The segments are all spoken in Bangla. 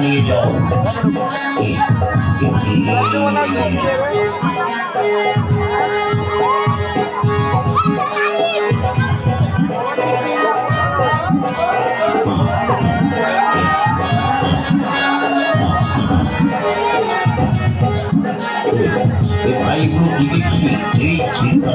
নিয়ে যাও ভাইগুলো জিগেছি এই চিন্তা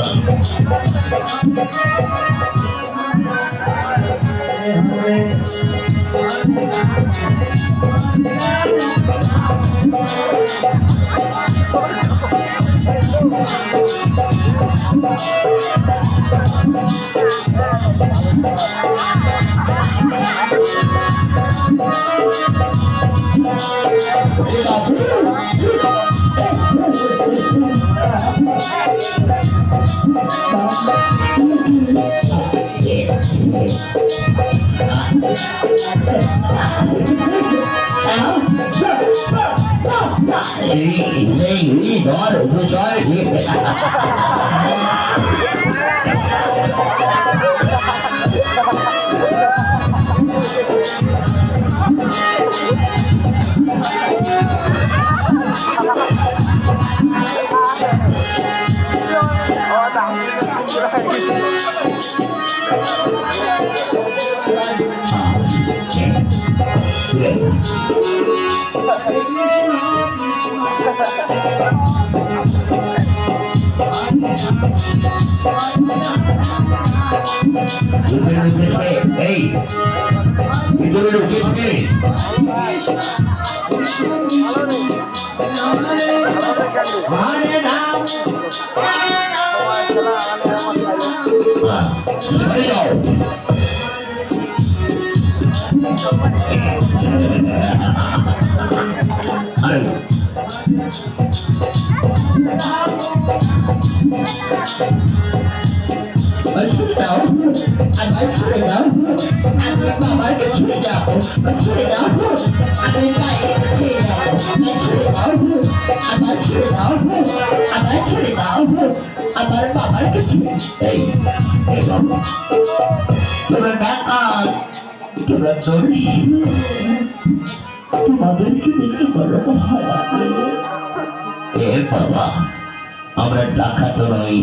আমরা ডাকাত নই,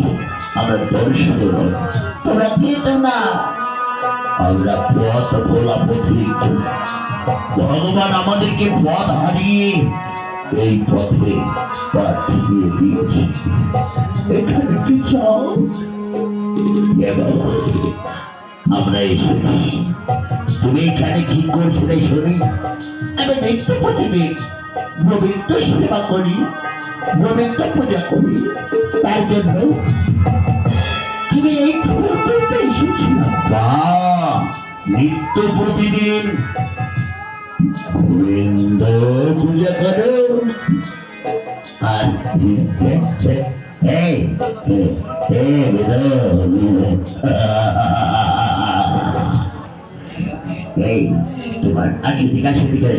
আমরা দর্শক নই, তোমরা চেতো না আমরা পথ খোলা পথিক। ভগবান আমাদেরকে পথ হারিয়ে এই পথে পাঠিয়ে দিয়েছে। এখানে কি চাও? আমরা এসেছি, তুমি এখানে কি করছো শুনি? আমি দেখতে প্রতিদিন গোবিন্দ সেবা করি, গোবিন্দ পূজা করি, তার জন্য আমি এই এসেছিলাম। নিত্য প্রতিদিন গোবিন্দ পূজা করো আর তোমার আগে দিকে দিকে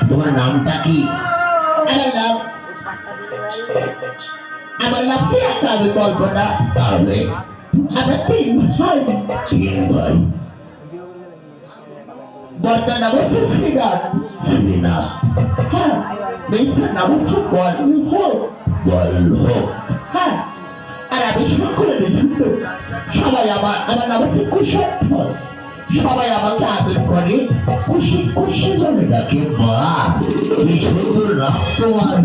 তোমার নামটা কি? আমার নাম একটা আমি কল্পনা। তাহলে আমার তিন ভাই, বর্তার নাম হচ্ছে শ্রীনাথ। শ্রীনাথ, হ্যাঁ। মেয়ের নাম হচ্ছে বল্লভ। হ্যাঁ, আর আমি সকলে সবাই আমার নাম হচ্ছে কুশল। সবাই আমাকে আদর করে খুশি খুশি বলে ডাকে। মা, কি সুন্দর নাম তোমার!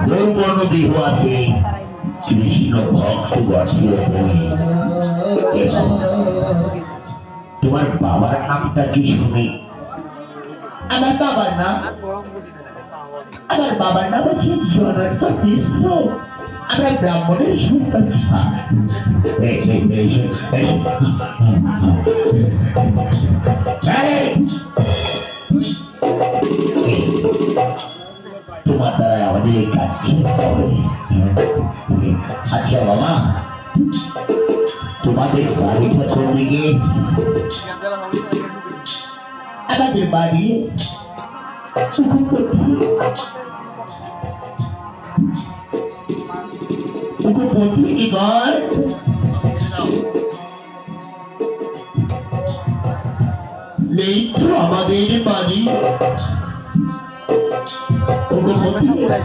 গৌবর্ণ দেহ আছে, কৃষ্ণ ভক্ত বটিয়ে তুমি। তোমার বাবার নামটা কি শুনি? আমার বাবার নাম হচ্ছে জনার্দন মিশ্র। আমরা ব্রাহ্মণের সন্তান। তোমার দ্বারা আমাদের এই কাজ তোমাদের বাড়িটা কোন দিকে? আমাদের বাড়ি উপপথে কি ঘর? নেই তো আমাদের বাড়ি উপপথে।